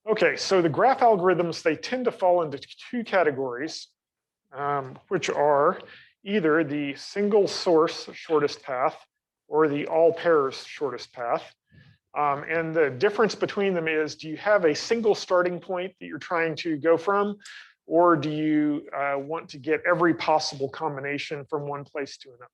Okay, so the graph algorithms, they tend to fall into two categories, which are either the single source shortest path or the all pairs shortest path. And the difference between them is, do you have a single starting point that you're trying to go from, or do you want to get every possible combination from one place to another?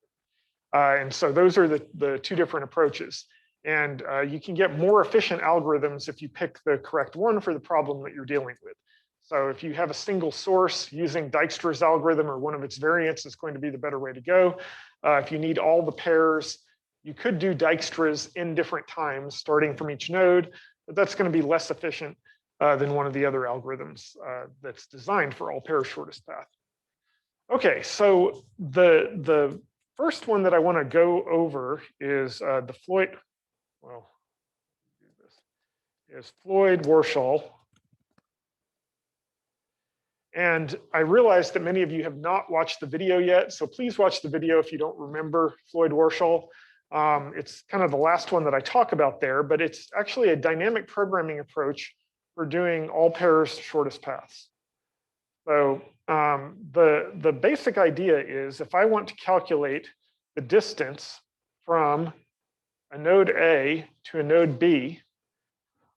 And so those are the two different approaches. And you can get more efficient algorithms if you pick the correct one for the problem that you're dealing with. So if you have a single source, using Dijkstra's algorithm or one of its variants is going to be the better way to go. If you need all the pairs, you could do Dijkstra's in different times, starting from each node, but that's going to be less efficient than one of the other algorithms that's designed for all pairs shortest path. Okay, so the first one that I want to go over is the Floyd-Warshall. And I realize that many of you have not watched the video yet, so please watch the video if you don't remember Floyd-Warshall. It's kind of the last one that I talk about there, but it's actually a dynamic programming approach for doing all pairs shortest paths. So the basic idea is, if I want to calculate the distance from a node A to a node B,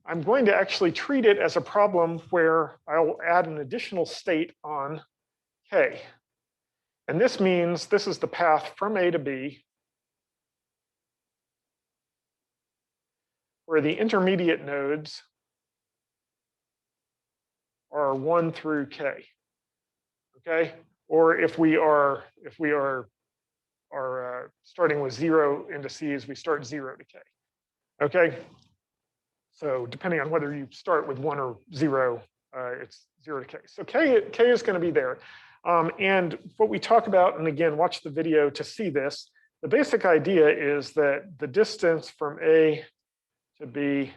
I'm going to actually treat it as a problem where I'll add an additional state on K. And this means this is the path from A to B, where the intermediate nodes are 1 through K. Okay, or if we are starting with 0 indices, we start 0 to K. Okay, so depending on whether you start with 1 or 0, it's 0 to K. So K is going to be there. And what we talk about, and again, watch the video to see this, the basic idea is that the distance from A to B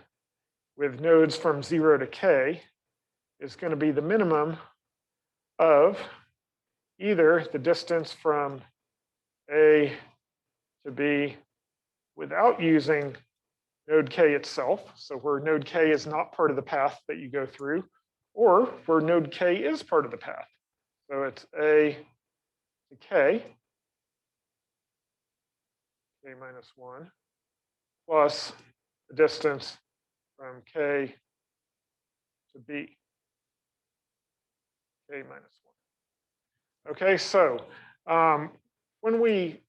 with nodes from 0 to K is going to be the minimum of either the distance from A to B without using node K itself, so where node K is not part of the path that you go through, or where node K is part of the path. So it's A to K, K minus 1, plus the distance from K to B, K minus 1. Okay, so when we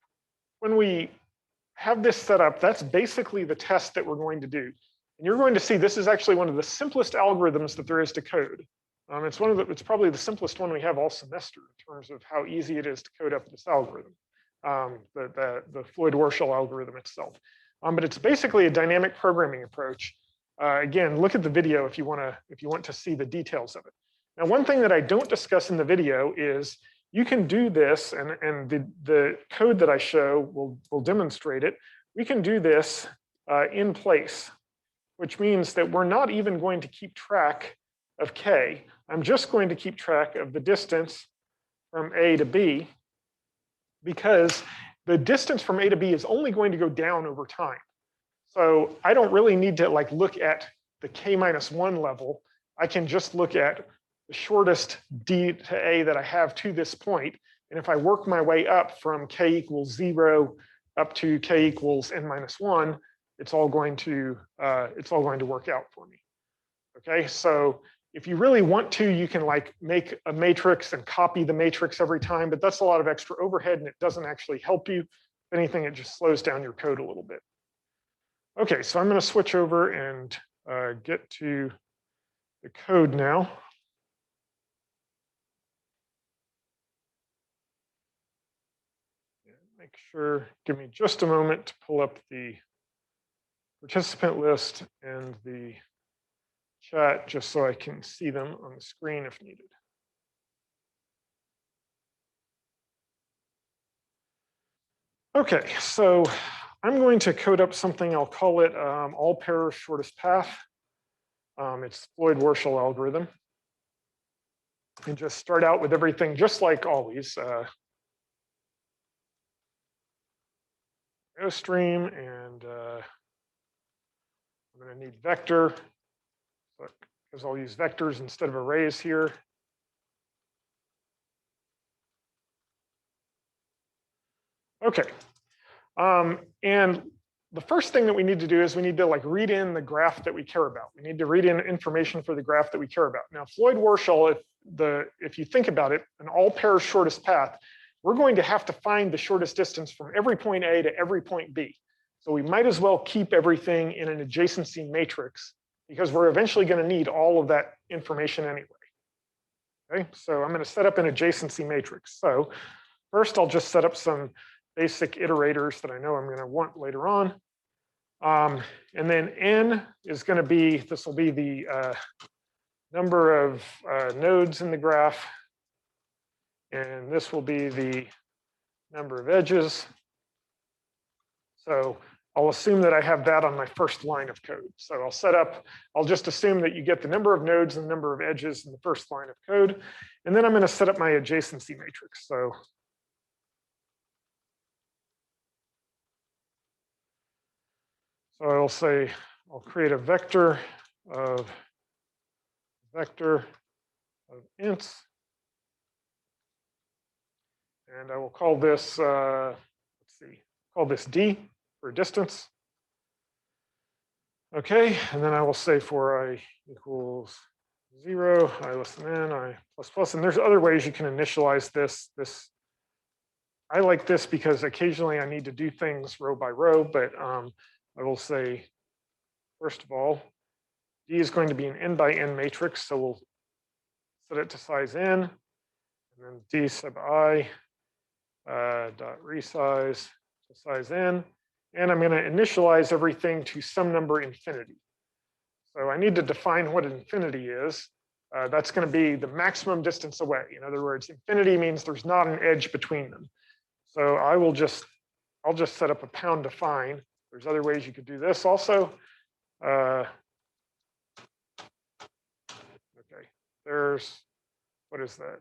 have this set up, that's basically the test that we're going to do. And you're going to see this is actually one of the simplest algorithms that there is to code. It's probably the simplest one we have all semester in terms of how easy it is to code up this algorithm, the Floyd-Warshall algorithm itself. But it's basically a dynamic programming approach. Again, look at the video if you want to see the details of it. Now, one thing that I don't discuss in the video is you can do this, and the code that I show will demonstrate it. We can do this in place, which means that we're not even going to keep track of K. I'm just going to keep track of the distance from A to B, because the distance from A to B is only going to go down over time. So I don't really need to look at the K minus 1 level. I can just look at the shortest D to A that I have to this point. And if I work my way up from K equals 0 up to K equals n minus 1, it's all going to work out for me. Okay, so if you really want to, you can make a matrix and copy the matrix every time, but that's a lot of extra overhead and it doesn't actually help you. If anything, it just slows down your code a little bit. Okay, so I'm going to switch over and get to the code now. Make sure, give me just a moment to pull up the participant list and the chat just so I can see them on the screen if needed. Okay, so I'm going to code up something, I'll call it all pairs shortest path. It's Floyd-Warshall algorithm. And just start out with everything just like always. Stream, and I'm going to need vector. So because I'll use vectors instead of arrays here. Okay. And the first thing that we need to do is we need to like read in the graph that we care about. We need to read in information for the graph that we care about. Now, Floyd-Warshall, if you think about it, an all pairs shortest path, we're going to have to find the shortest distance from every point A to every point B. So we might as well keep everything in an adjacency matrix because we're eventually going to need all of that information anyway. Okay, so I'm going to set up an adjacency matrix. So first, I'll just set up some basic iterators that I know I'm going to want later on. And then n is going to be, this will be the number of nodes in the graph. And this will be the number of edges. So I'll assume that I have that on my first line of code. So I'll just assume that you get the number of nodes and the number of edges in the first line of code. And then I'm going to set up my adjacency matrix. So I'll say, I'll create a vector of ints. And I will call this, call this D for distance. Okay, and then I will say for I equals 0, I less than n, I plus plus. And there's other ways you can initialize this. I like this because occasionally I need to do things row by row, but I will say, first of all, D is going to be an n by n matrix, so we'll set it to size n, and then D sub I dot resize to size n, and I'm going to initialize everything to some number infinity. So I need to define what infinity is. That's going to be the maximum distance away. In other words, infinity means there's not an edge between them. So I'll just set up a pound define. There's other ways you could do this also. Okay, there's, what is that?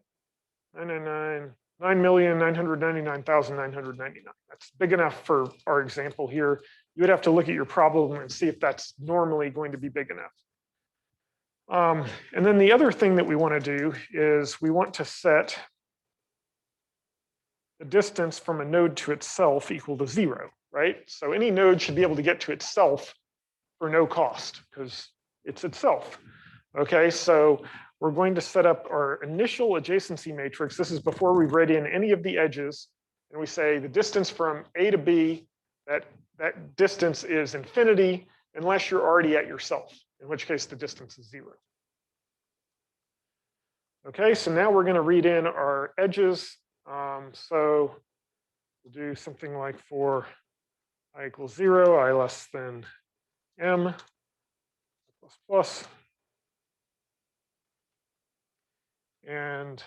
9,999,999. That's big enough for our example here. You would have to look at your problem and see if that's normally going to be big enough. And then the other thing that we want to do is we want to set the distance from a node to itself equal to 0, right? So any node should be able to get to itself for no cost because it's itself. Okay, so we're going to set up our initial adjacency matrix. This is before we read in any of the edges. And we say the distance from A to B, that distance is infinity unless you're already at yourself, in which case the distance is 0. Okay, so now we're going to read in our edges. So we'll do something like for I equals 0, I less than m plus plus. And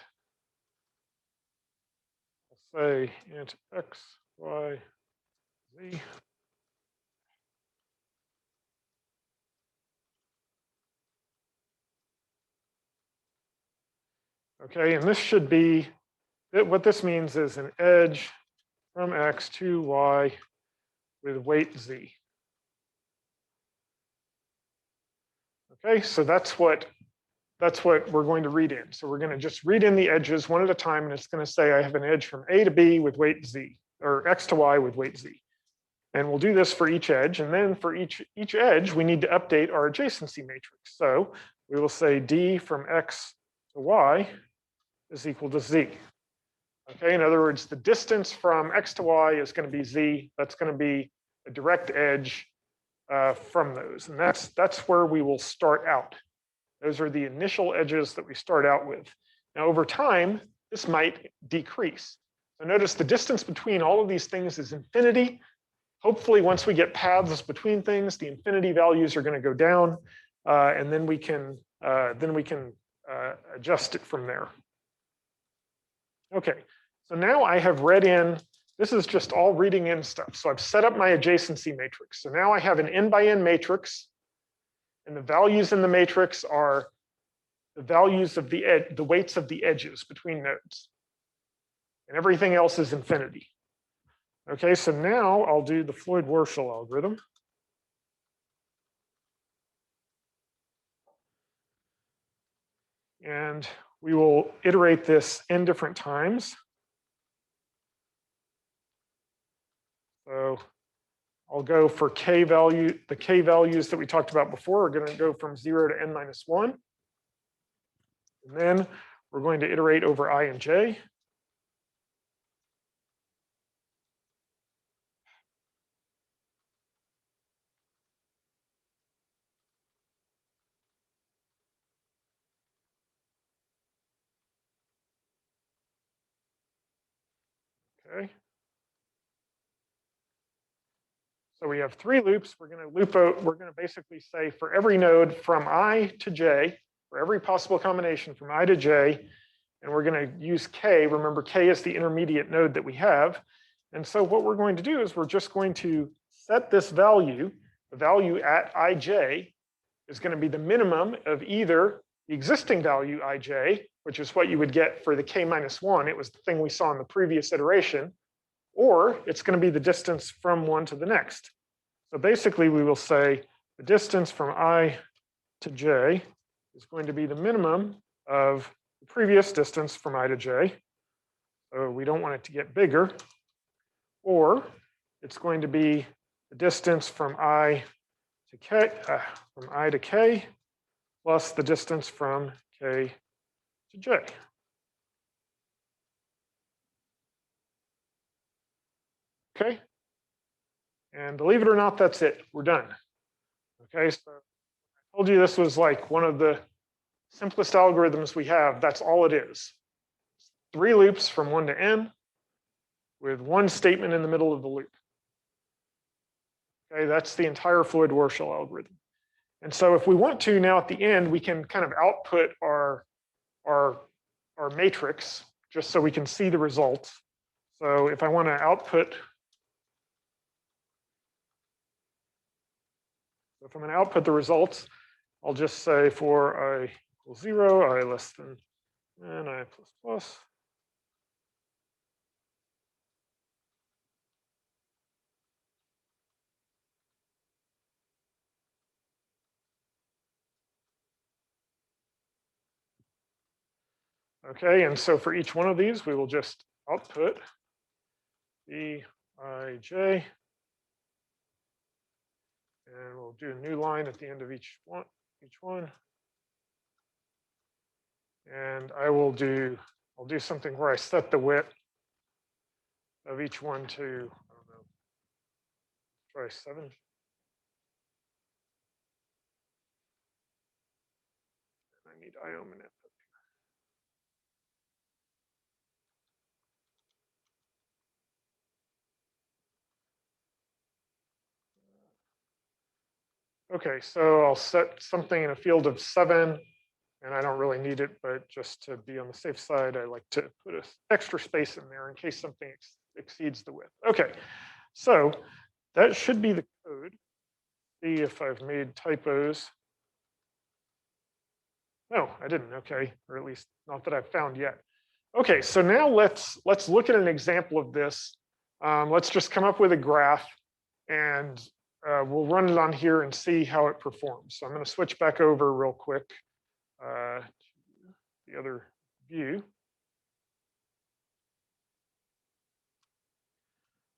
I'll say int x, y, z. Okay, and this should be, what this means is an edge from x to y with weight z. Okay, so that's what we're going to read in. So we're going to just read in the edges one at a time, and it's going to say I have an edge from A to B with weight z, or x to y with weight z. And we'll do this for each edge, and then for each edge, we need to update our adjacency matrix. So we will say D from x to y is equal to z. Okay, in other words, the distance from x to y is going to be z. That's going to be a direct edge from those, and that's where we will start out. Those are the initial edges that we start out with. Now, over time, this might decrease. So notice the distance between all of these things is infinity. Hopefully, once we get paths between things, the infinity values are going to go down, and then we can adjust it from there. Okay, so now I have read in. This is just all reading in stuff. So I've set up my adjacency matrix. So now I have an n by n matrix. And the values in the matrix are the values of the weights of the edges between nodes. And everything else is infinity. Okay, so now I'll do the Floyd-Warshall algorithm. And we will iterate this n different times. So I'll go for k value, the k values that we talked about before are going to go from 0 to n minus 1. And then we're going to iterate over I and j. Okay. So we have 3 loops. We're going to loop out, we're going to basically say for every node from I to j, for every possible combination from I to j, and we're going to use k. Remember, k is the intermediate node that we have. And so what we're going to do is we're just going to set this value, the value at ij is going to be the minimum of either the existing value ij, which is what you would get for the k minus 1. It was the thing we saw in the previous iteration, or it's going to be the distance from one to the next. So basically we will say the distance from I to j is going to be the minimum of the previous distance from I to j. So we don't want it to get bigger. Or it's going to be the distance from I to k plus the distance from k to j. Okay. And believe it or not, that's it. We're done. Okay, so I told you this was like one of the simplest algorithms we have. That's all it is. 3 loops from 1 to n with 1 statement in the middle of the loop. Okay, that's the entire Floyd-Warshall algorithm. And so if we want to now at the end, we can kind of output our matrix just so we can see the results. So if I want to output, if I'm going to output the results, I'll just say for I equals 0, I less than n, I plus plus. Okay, and so for each one of these, we will just output Bij, and we'll do a new line at the end of each one. And I'll do something where I set the width of each one to, I don't know, try 7. And I need IO minute. Okay, so I'll set something in a field of 7, and I don't really need it, but just to be on the safe side, I like to put an extra space in there in case something exceeds the width. Okay, so that should be the code. See if I've made typos. No, I didn't. Okay, or at least not that I've found yet. Okay, so now let's look at an example of this. Let's just come up with a graph, and we'll run it on here and see how it performs. So I'm going to switch back over real quick to the other view.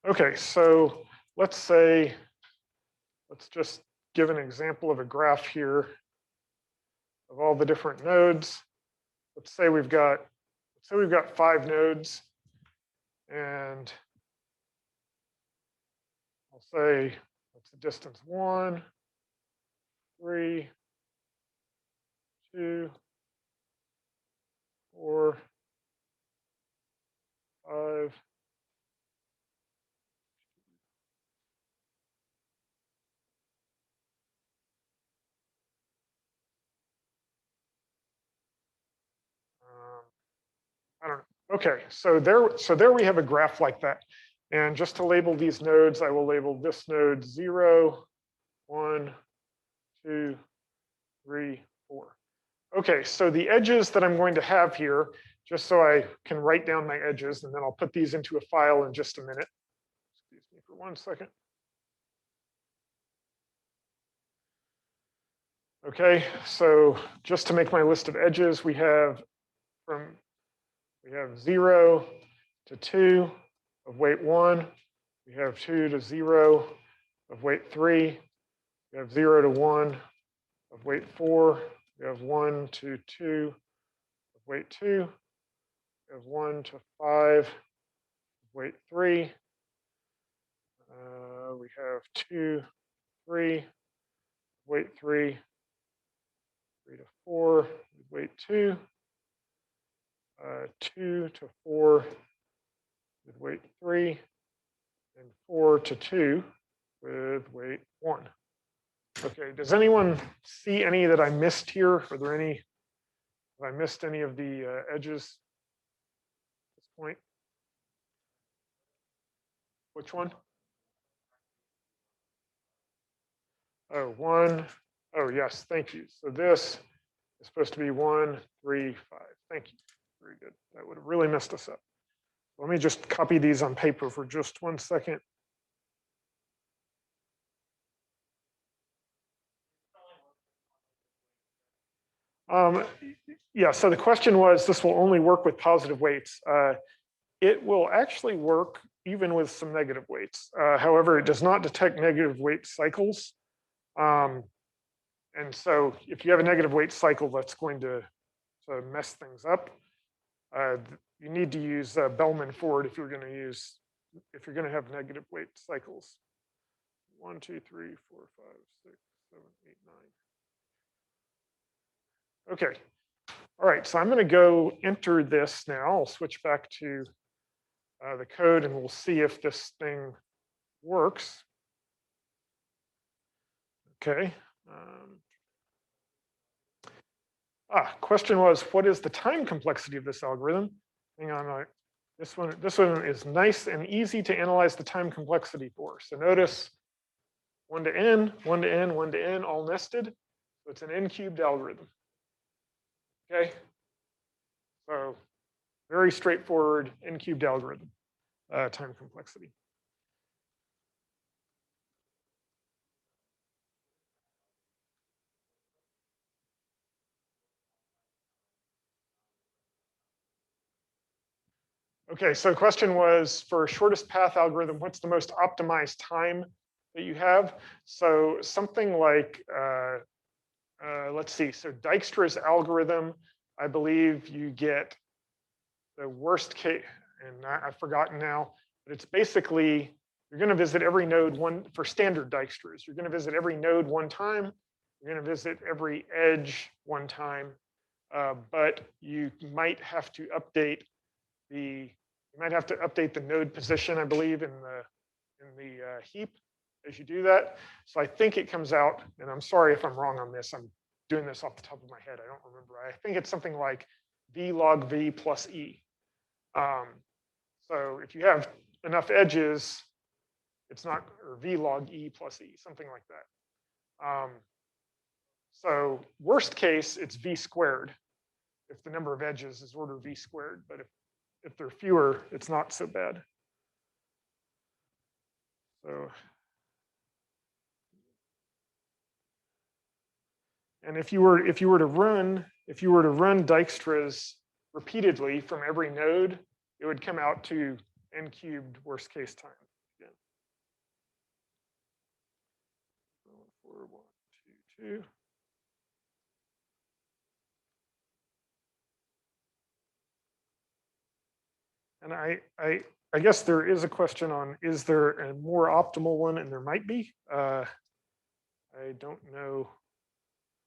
Okay, so let's just give an example of a graph here of all the different nodes. Let's say we've got 5 nodes, and I'll say that's the distance 1, 3, 2, 4, 5. I don't know. Okay, so there we have a graph like that. And just to label these nodes, I will label this node 0, 1, 2, 3, 4. Okay, so the edges that I'm going to have here, just so I can write down my edges, and then I'll put these into a file in just a minute. Excuse me for 1 second. Okay, so just to make my list of edges, we have 0 to 2 of weight 1. We have 2 to 0 of weight 3. We have 0 to 1 of weight 4. We have 1 to 2 of weight 2. We have 1 to 5 of weight 3. We have 2, 3, weight 3, 3 to 4, weight 2, 2 to 4 with weight 3, and 4 to 2 with weight 1. Okay, does anyone see any that I missed here? Are there any, have I missed any of the edges at this point? Which one? Oh, 1. Oh, yes, thank you. So this is supposed to be 1, 3, 5. Thank you. Very good. That would have really messed us up. Let me just copy these on paper for just 1 second. Yeah, so the question was, this will only work with positive weights. It will actually work even with some negative weights. However, it does not detect negative weight cycles. And so if you have a negative weight cycle, that's going to mess things up. You need to use Bellman-Ford if you're going to have negative weight cycles. 1, 2, 3, 4, 5, 6, 7, 8, 9. Okay. All right, so I'm going to go enter this now. I'll switch back to the code and we'll see if this thing works. Okay. Question was, what is the time complexity of this algorithm? Hang on, this one is nice and easy to analyze the time complexity for. So notice 1 to n, 1 to n, 1 to n, all nested. So it's an n-cubed algorithm. Okay. So very straightforward n-cubed algorithm, time complexity. Okay, so the question was, for a shortest path algorithm, what's the most optimized time that you have? So something like, let's see, so Dijkstra's algorithm, I believe you get the worst case, and I've forgotten now, but it's basically, you're going to visit every node for standard Dijkstras. You're going to visit every node 1 time. You're going to visit every edge 1 time, but you might have to update the node position, I believe, in the heap as you do that. So I think it comes out, and I'm sorry if I'm wrong on this. I'm doing this off the top of my head. I don't remember. I think it's something like v log v plus e. So if you have enough edges, it's not, or v log e plus e, something like that. So worst case, it's v squared if the number of edges is order v squared. But if they're fewer, it's not so bad. So, and if you were to run Dijkstra's repeatedly from every node, it would come out to n cubed worst case time. Again. 4, 1, 2, 2. And I guess there is a question on, is there a more optimal one? And there might be. I don't know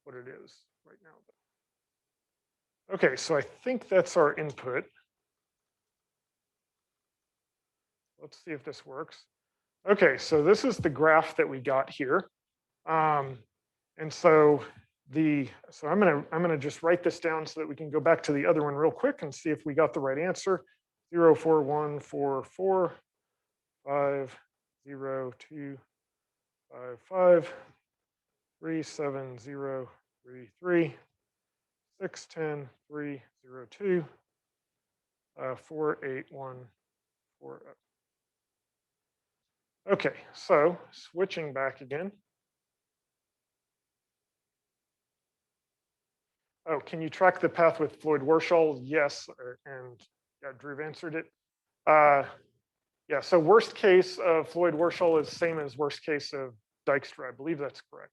what it is right now. Okay, so I think that's our input. Let's see if this works. Okay, so this is the graph that we got here. And so I'm gonna just write this down so that we can go back to the other one real quick and see if we got the right answer. 0, 4, 1, 4, 4, 5, 0, 2, 5, 5, 3, 7, 0, 3, 3, 6, 10, 3, 0, 2, 4, 8, 1, 4. Okay, so switching back again. Oh, can you track the path with Floyd-Warshall? Yes, and yeah, Drew answered it. Yeah, so worst case of Floyd-Warshall is same as worst case of Dijkstra. I believe that's correct.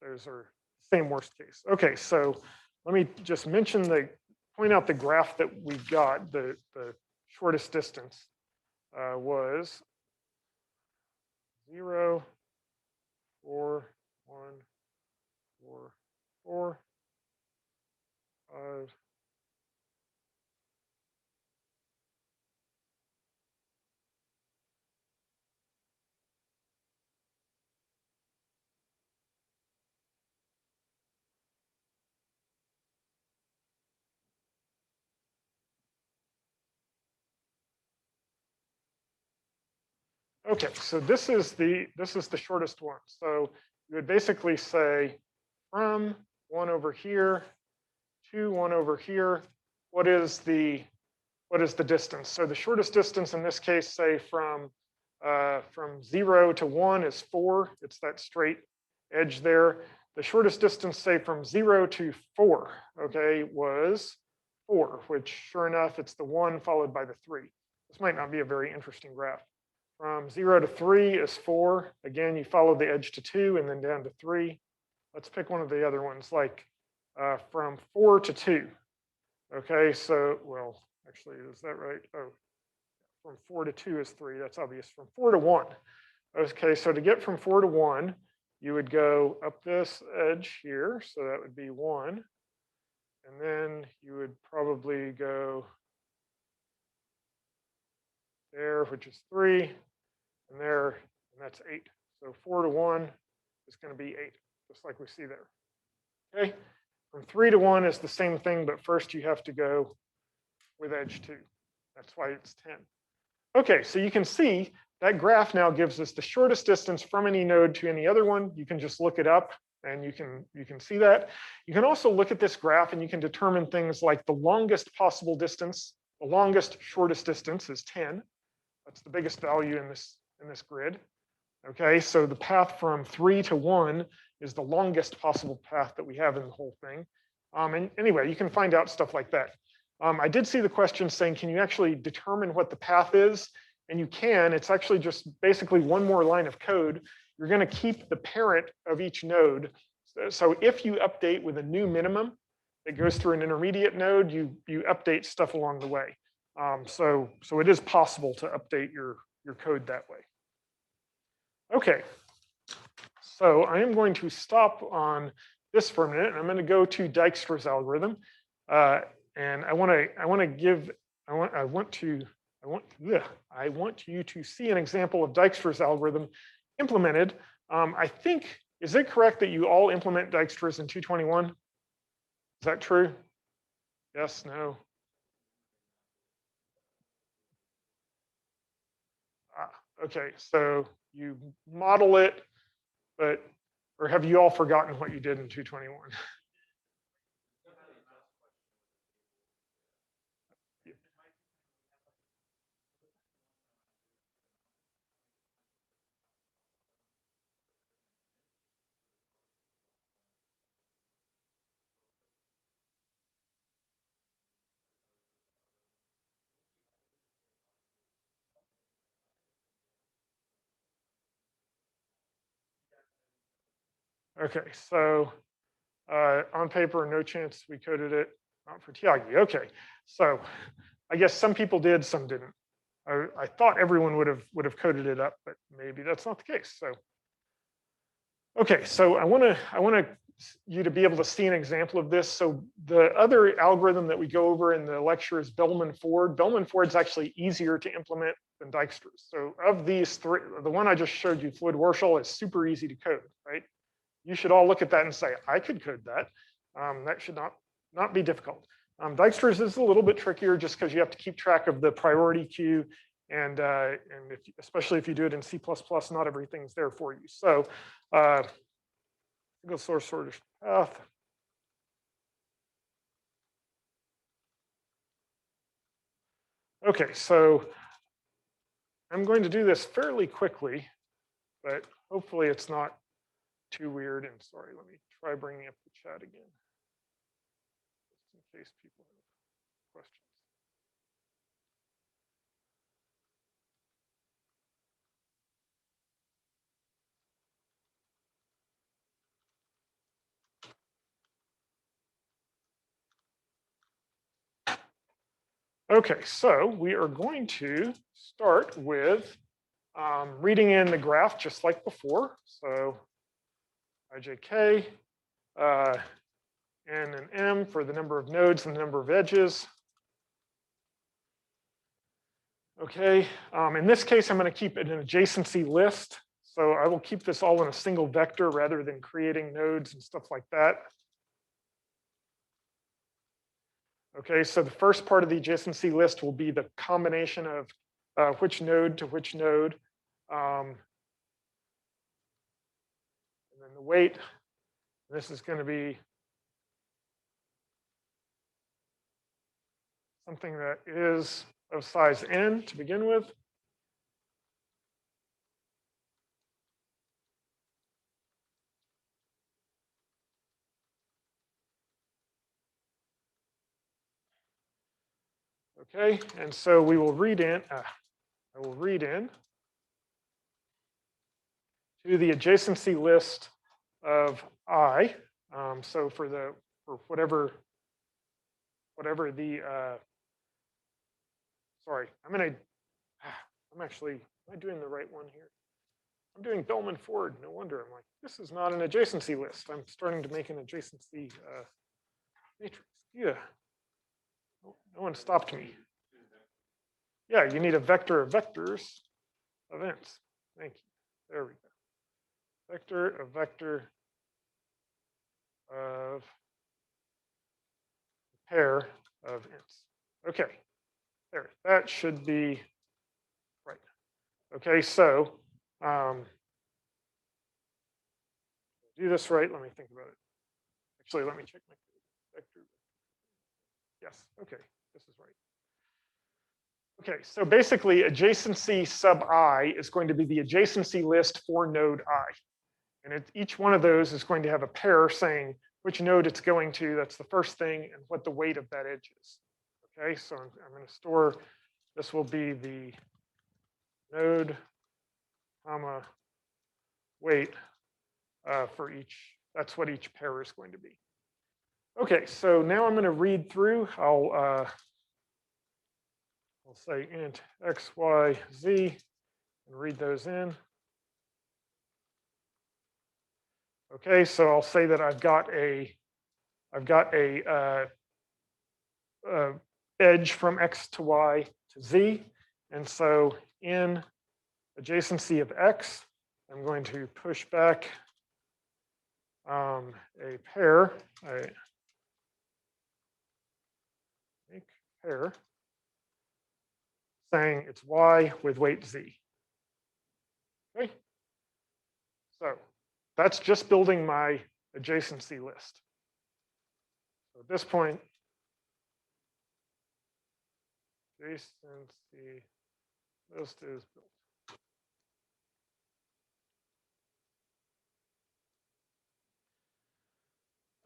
Those are same worst case. Okay, so let me just point out the graph that we got. The shortest distance was 0, 4, 1, 4, 4, 5. Okay, so this is the shortest one. So you would basically say from 1 over here to 1 over here, what is the distance? So the shortest distance in this case, say from 0 to 1 is 4. It's that straight edge there. The shortest distance, say from 0 to 4, okay, was 4, which sure enough, it's the 1 followed by the 3. This might not be a very interesting graph. From 0 to 3 is 4. Again, you follow the edge to 2 and then down to 3. Let's pick one of the other ones, like from 4 to 2. Okay, so, well, actually, is that right? Oh, from 4 to 2 is 3. That's obvious. From 4 to 1. Okay, so to get from 4 to 1, you would go up this edge here. So that would be 1. And then you would probably go there, which is 3. And there, and that's 8. So 4 to 1 is going to be 8, just like we see there. Okay, from 3 to 1 is the same thing, but first you have to go with edge 2. That's why it's 10. Okay, so you can see that graph now gives us the shortest distance from any node to any other one. You can just look it up and you can see that. You can also look at this graph and you can determine things like the longest possible distance. The longest shortest distance is 10. That's the biggest value in this grid. Okay, so the path from 3 to 1 is the longest possible path that we have in the whole thing. And anyway, you can find out stuff like that. I did see the question saying, can you actually determine what the path is? And you can. It's actually just basically one more line of code. You're going to keep the parent of each node. So if you update with a new minimum that goes through an intermediate node, you update stuff along the way. So it is possible to update your code that way. Okay, so I am going to stop on this for a minute, and I'm going to go to Dijkstra's algorithm, and I want you to see an example of Dijkstra's algorithm implemented. I think, is it correct that you all implement Dijkstra's in 221? Is that true? Yes, no. Okay, so you model it, or have you all forgotten what you did in 221? Okay, so on paper, no chance we coded it, not for Tiagi. Okay, so I guess some people did, some didn't. I thought everyone would have coded it up, but maybe that's not the case. So, okay, so I want you to be able to see an example of this. So the other algorithm that we go over in the lecture is Bellman-Ford. Bellman-Ford is actually easier to implement than Dijkstra's. So of these three, the one I just showed you, Floyd-Warshall, is super easy to code, right? You should all look at that and say, I could code that. That should not be difficult. Dijkstra's is a little bit trickier just because you have to keep track of the priority queue, and especially if you do it in C++, not everything's there for you. So single source sorted path. Okay, so I'm going to do this fairly quickly, but hopefully it's not too weird. And sorry, let me try bringing up the chat again, just in case people have questions. Okay, so we are going to start with reading in the graph just like before. So ijk, n and m for the number of nodes and the number of edges. Okay, in this case, I'm going to keep it an adjacency list. So I will keep this all in a single vector rather than creating nodes and stuff like that. Okay, so the first part of the adjacency list will be the combination of which node to which node. And then the weight. This is going to be something that is of size n to begin with. Okay, and so we will read in, I will read in to the adjacency list of I. So for whatever the, sorry, am I doing the right one here? I'm doing Bellman Ford, no wonder. I'm like, this is not an adjacency list. I'm starting to make an adjacency matrix. Yeah, no one stopped me. Yeah, you need a vector of vectors, events. Thank you. There we go. A vector of a pair of ints. Okay, there, that should be right. Okay, so do this right. Let me think about it. Actually, let me check my vector. Yes, okay, this is right. Okay, so basically adjacency sub I is going to be the adjacency list for node I. And each one of those is going to have a pair saying which node it's going to, that's the first thing, and what the weight of that edge is. Okay, so I'm going to store, this will be the node, comma, weight for each, that's what each pair is going to be. Okay, so now I'm going to read through, I'll say int x, y, z, and read those in. Okay, so I'll say that I've got a edge from x to y to z, and so in adjacency of x, I'm going to push back a pair, make pair, saying it's y with weight z. Okay, so that's just building my adjacency list. So at this point, adjacency list is built.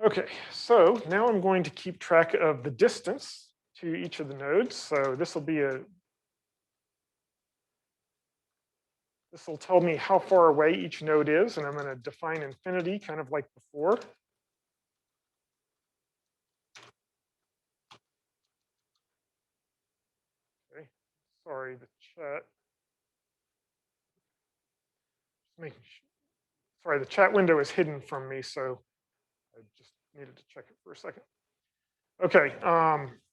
Okay, so now I'm going to keep track of the distance to each of the nodes. So this will tell me how far away each node is, and I'm going to define infinity kind of like before. Okay, sorry, the chat. Just making sure. Sorry, the chat window is hidden from me, so I just needed to check it for a second. Okay,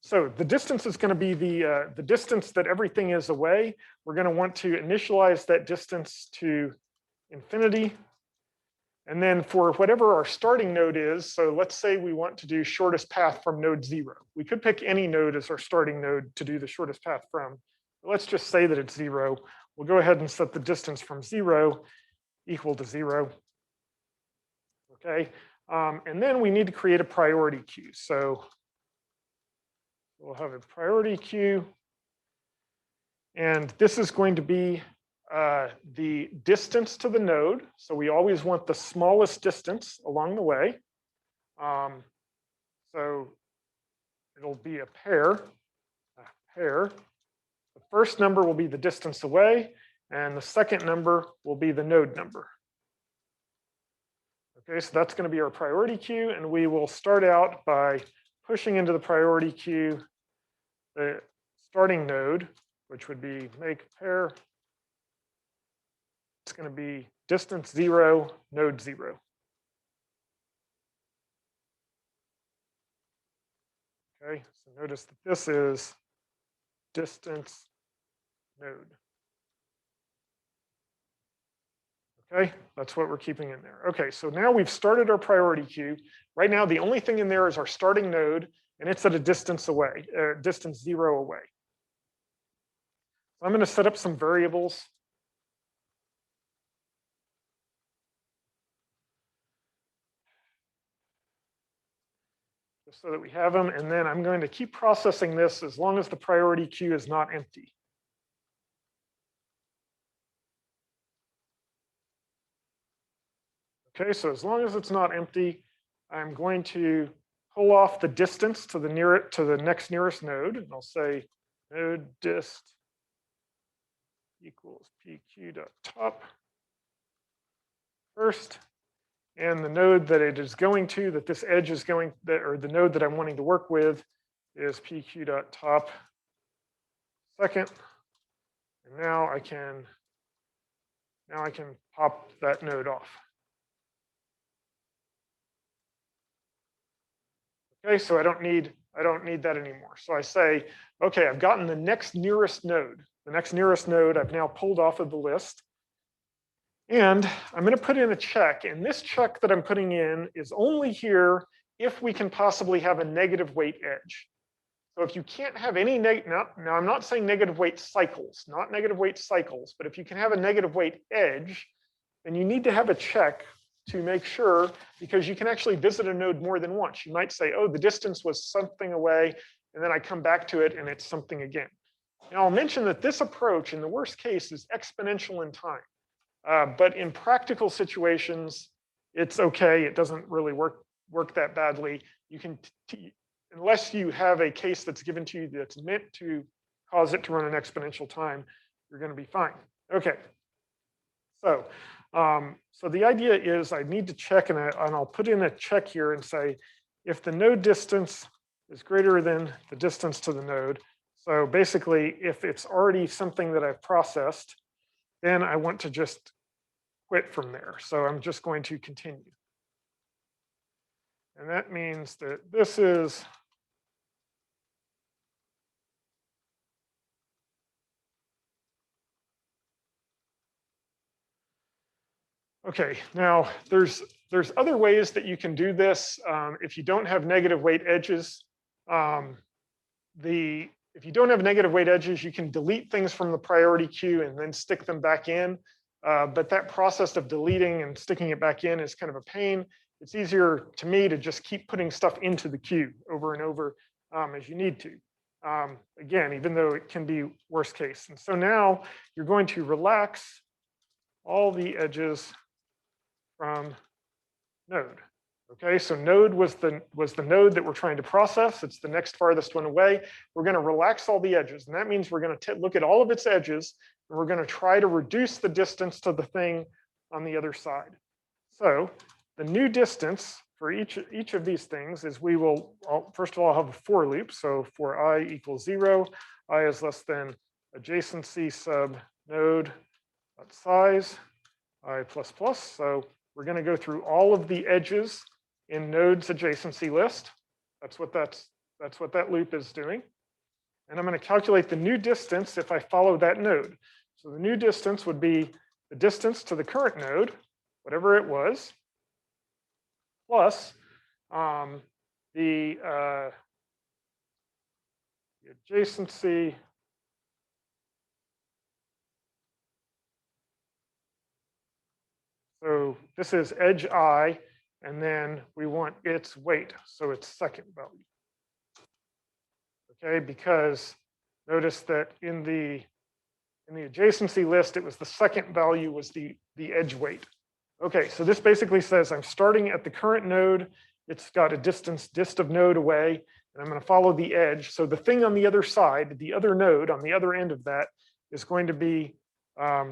so the distance is going to be the distance that everything is away. We're going to want to initialize that distance to infinity. And then for whatever our starting node is, so let's say we want to do shortest path from node 0. We could pick any node as our starting node to do the shortest path from. But let's just say that it's 0. We'll go ahead and set the distance from 0 equal to 0. Okay, and then we need to create a priority queue. So we'll have a priority queue. And this is going to be the distance to the node. So we always want the smallest distance along the way. So it'll be a pair. The first number will be the distance away, and the second number will be the node number. Okay, so that's going to be our priority queue, and we will start out by pushing into the priority queue the starting node, which would be make pair. It's going to be distance 0, node 0. Okay, so notice that this is distance node. Okay, that's what we're keeping in there. Okay, so now we've started our priority queue. Right now, the only thing in there is our starting node, and it's at a distance away, distance 0 away. So I'm going to set up some variables. Just so that we have them, and then I'm going to keep processing this as long as the priority queue is not empty. Okay, so as long as it's not empty, I'm going to pull off the distance to the next nearest node, and I'll say node dist equals pq.top first, and the node that it is going to, that this edge is going, or the node that I'm wanting to work with, is pq.top second, and now I can pop that node off. Okay, so I don't need that anymore. So I say, okay, I've gotten the next nearest node. The next nearest node I've now pulled off of the list. And I'm going to put in a check. And this check that I'm putting in is only here if we can possibly have a negative weight edge. So if you can't have any now I'm not saying negative weight cycles, not negative weight cycles, but if you can have a negative weight edge, then you need to have a check to make sure, because you can actually visit a node more than once. You might say, oh, the distance was something away, and then I come back to it and it's something again. Now I'll mention that this approach in the worst case is exponential in time. But in practical situations, it's okay. It doesn't really work that badly. You can, unless you have a case that's given to you that's meant to cause it to run an exponential time, you're going to be fine. Okay. So, so the idea is I need to check, and I'll put in a check here and say, if the node distance is greater than the distance to the node, so basically if it's already something that I've processed, then I want to just quit from there. So I'm just going to continue. And that means that this is okay. Now there's other ways that you can do this if you don't have negative weight edges. If you don't have negative weight edges, you can delete things from the priority queue and then stick them back in. But that process of deleting and sticking it back in is kind of a pain. It's easier to me to just keep putting stuff into the queue over and over as you need to. Again, even though it can be worst case. And so now you're going to relax all the edges from node. Okay, so node was the node that we're trying to process. It's the next farthest one away. We're going to relax all the edges, and that means we're going to look at all of its edges, and we're going to try to reduce the distance to the thing on the other side. So the new distance for each of these things is first of all, I'll have a for loop. So for I equals 0, I is less than adjacency sub node size I plus plus. So we're going to go through all of the edges in node's adjacency list. That's what that loop is doing. And I'm going to calculate the new distance if I follow that node. So the new distance would be the distance to the current node, whatever it was, plus the adjacency So this is edge I, and then we want its weight, so its second value. Okay, because notice that in the In the adjacency list, it was the second value was the edge weight. Okay, so this basically says I'm starting at the current node. It's got a distance dist of node away, and I'm going to follow the edge. So the thing on the other side, the other node on the other end of that, is going to be a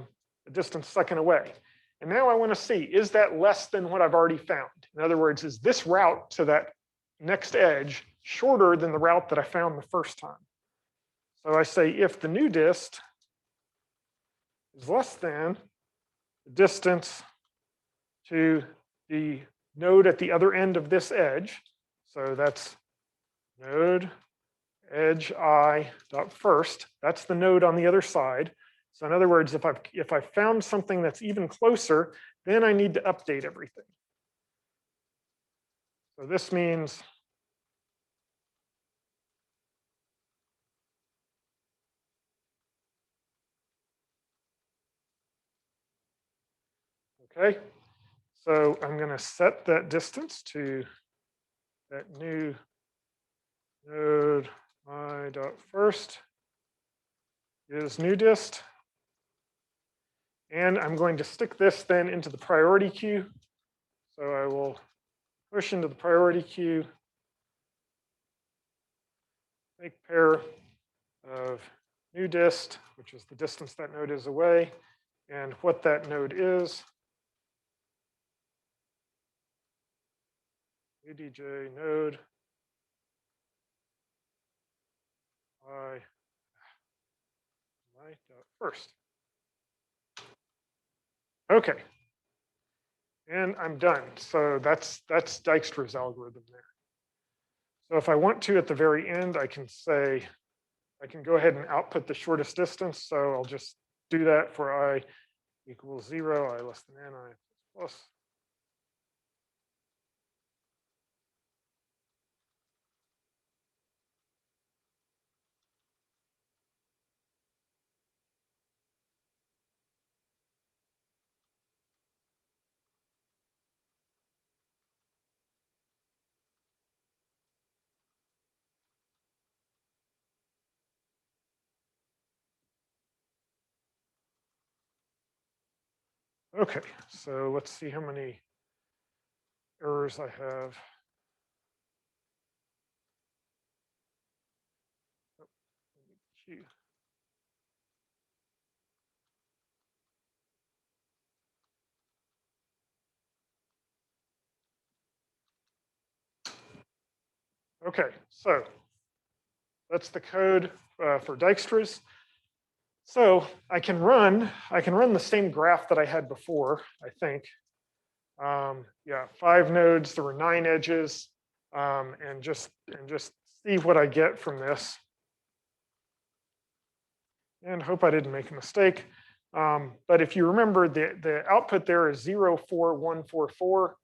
distance second away. And now I want to see, is that less than what I've already found? In other words, is this route to that next edge shorter than the route that I found the first time? So I say if the new dist is less than the distance to the node at the other end of this edge. So that's node edge I dot first. That's the node on the other side. So in other words, if I've found something that's even closer, then I need to update everything. So this means okay. So I'm going to set that distance to that new node I dot first is new dist. And I'm going to stick this then into the priority queue. So I will push into the priority queue, make pair of new dist, which is the distance that node is away, and what that node is. UDJ node I dot first. Okay, and I'm done. So that's Dijkstra's algorithm there. So if I want to at the very end, I can say, I can go ahead and output the shortest distance. So I'll just do that for I equals 0, I less than n, I plus. Okay, so let's see how many errors I have. Q. Okay, so that's the code for Dijkstra's. So I can run the same graph that I had before, I think. Yeah, 5 nodes, there were 9 edges, and just see what I get from this. And hope I didn't make a mistake. But if you remember, the output there is 0, 4, 1, 4, 4.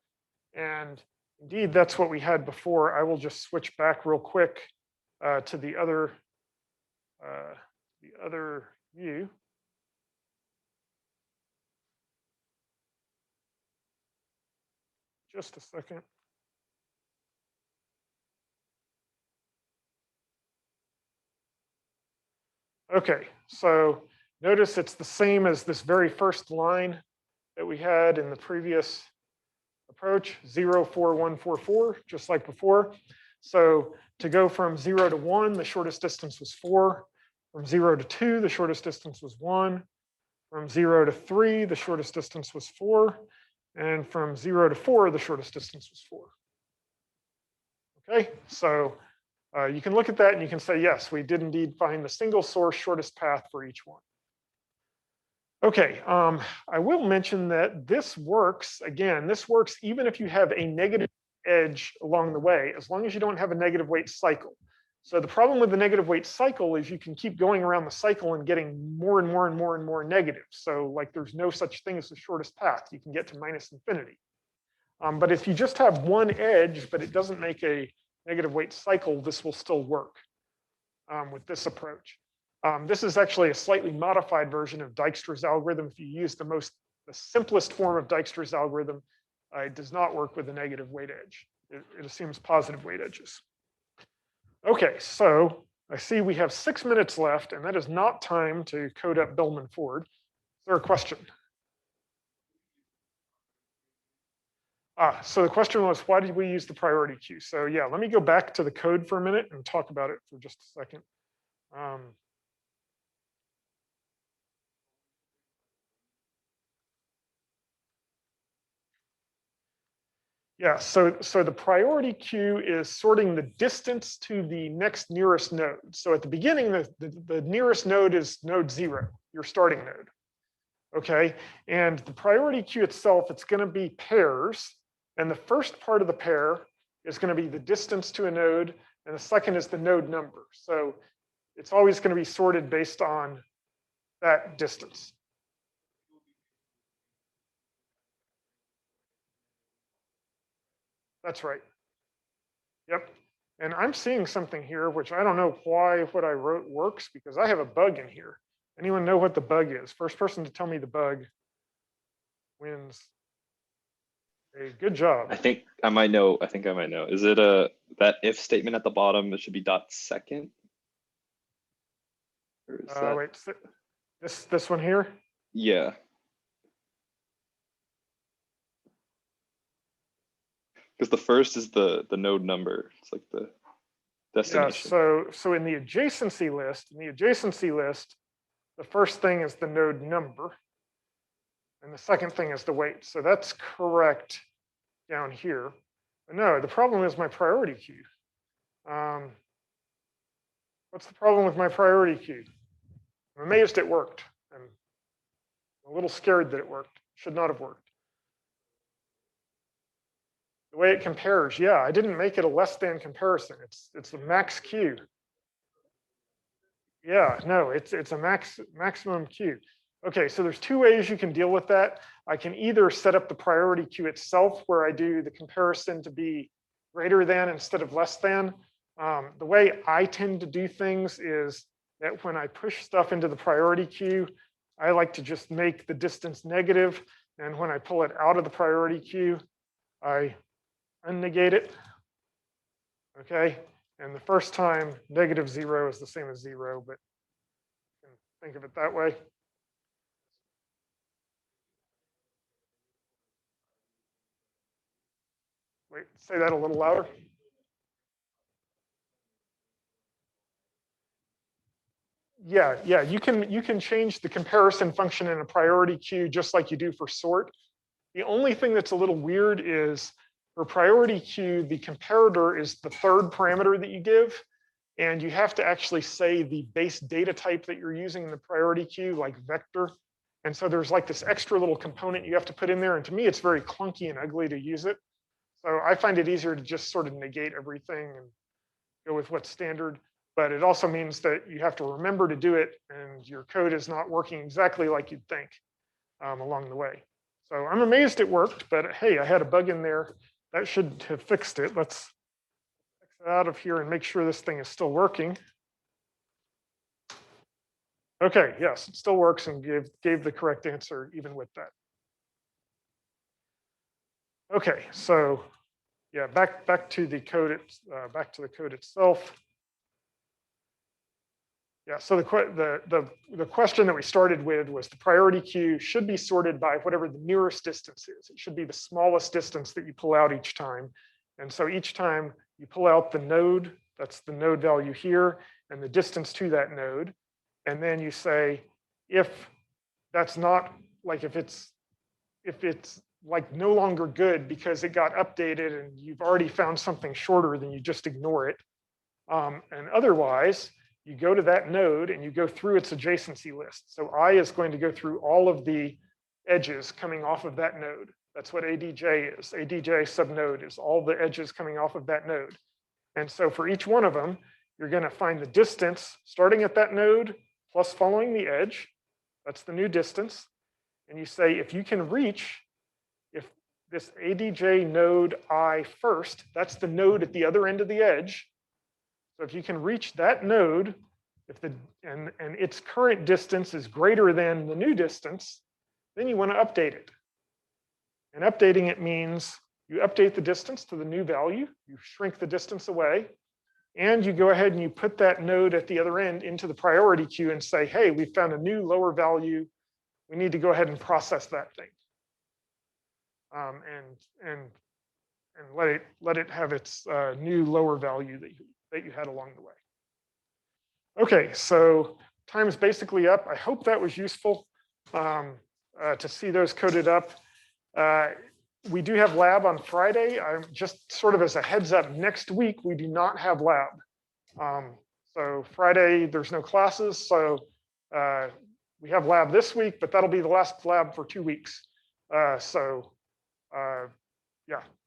And indeed, that's what we had before. I will just switch back real quick to the other view. Just a second. Okay, so notice it's the same as this very first line that we had in the previous approach, 0, 4, 1, 4, 4, just like before. So to go from 0 to 1, the shortest distance was 4. From 0 to 2, the shortest distance was 1. From 0 to 3, the shortest distance was 4. And from 0 to 4, the shortest distance was 4. Okay, so you can look at that and you can say, yes, we did indeed find the single source shortest path for each one. Okay, I will mention that this works, again, this works even if you have a negative edge along the way, as long as you don't have a negative weight cycle. So the problem with the negative weight cycle is you can keep going around the cycle and getting more and more and more and more negatives. So like there's no such thing as the shortest path. You can get to minus infinity. But if you just have one edge, but it doesn't make a negative weight cycle, this will still work with this approach. This is actually a slightly modified version of Dijkstra's algorithm. If you use the simplest form of Dijkstra's algorithm, it does not work with a negative weight edge. It assumes positive weight edges. Okay, so I see we have 6 minutes left, and that is not time to code up Bellman Ford. Is there a question? So the question was, why did we use the priority queue? So yeah, let me go back to the code for a minute and talk about it for just a second. Yeah, so the priority queue is sorting the distance to the next nearest node. So at the beginning, the nearest node is node 0, your starting node. Okay, and the priority queue itself, it's going to be pairs. And the first part of the pair is going to be the distance to a node, and the second is the node number. So it's always going to be sorted based on that distance. That's right. Yep. And I'm seeing something here, which I don't know why what I wrote works, because I have a bug in here. Anyone know what the bug is? First person to tell me the bug wins. A good job. I think I might know. Is it that if statement at the bottom? It should be dot second. Or is that... Wait, this one here? Yeah. Because the first is the node number. It's like the destination. Yeah, so in the adjacency list, the first thing is the node number, and the second thing is the weight. So that's correct down here. But no, the problem is my priority queue. What's the problem with my priority queue? I'm amazed it worked. I'm a little scared that it worked. Should not have worked. The way it compares, yeah, I didn't make it a less than comparison. It's the max queue. Yeah, no, it's a maximum queue. Okay, so there's 2 ways you can deal with that. I can either set up the priority queue itself where I do the comparison to be greater than instead of less than. The way I tend to do things is that when I push stuff into the priority queue, I like to just make the distance negative. And when I pull it out of the priority queue, I unnegate it. Okay, and the first time -0 is the same as 0, but you can think of it that way. Wait, say that a little louder. Yeah, you can change the comparison function in a priority queue just like you do for sort. The only thing that's a little weird is for priority queue, the comparator is the third parameter that you give, and you have to actually say the base data type that you're using in the priority queue, like vector. And so there's like this extra little component you have to put in there, and to me, it's very clunky and ugly to use it. So I find it easier to just sort of negate everything and go with what's standard. But it also means that you have to remember to do it, and your code is not working exactly like you'd think along the way. So I'm amazed it worked, but hey, I had a bug in there. That should have fixed it. Let's exit out of here and make sure this thing is still working. Okay, yes, it still works and gave the correct answer even with that. Okay, so yeah, back to the code. Back to the code itself. Yeah, so the question that we started with was the priority queue should be sorted by whatever the nearest distance is. It should be the smallest distance that you pull out each time. And so each time you pull out the node, that's the node value here, and the distance to that node. And then you say, if that's not, like if it's like no longer good because it got updated and you've already found something shorter, then you just ignore it. And otherwise, you go to that node and you go through its adjacency list. So I is going to go through all of the edges coming off of that node. That's what ADJ is. ADJ subnode is all the edges coming off of that node. And so for each one of them, you're going to find the distance starting at that node plus following the edge. That's the new distance. And you say, if you can reach, if this ADJ node I first, that's the node at the other end of the edge. So if you can reach that node, and its current distance is greater than the new distance, then you want to update it. And updating it means you update the distance to the new value, you shrink the distance away, And you go ahead and you put that node at the other end into the priority queue and say, hey, we found a new lower value. We need to go ahead and process that thing. And let it have its new lower value that you had along the way. Okay, so time is basically up. I hope that was useful to see those coded up. We do have lab on Friday. I'm just sort of as a heads up, next week we do not have lab. So Friday, there's no classes. So we have lab this week, but that'll be the last lab for 2 weeks. Yeah,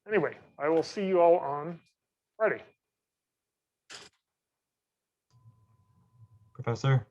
anyway, I will see you all on Friday. Professor?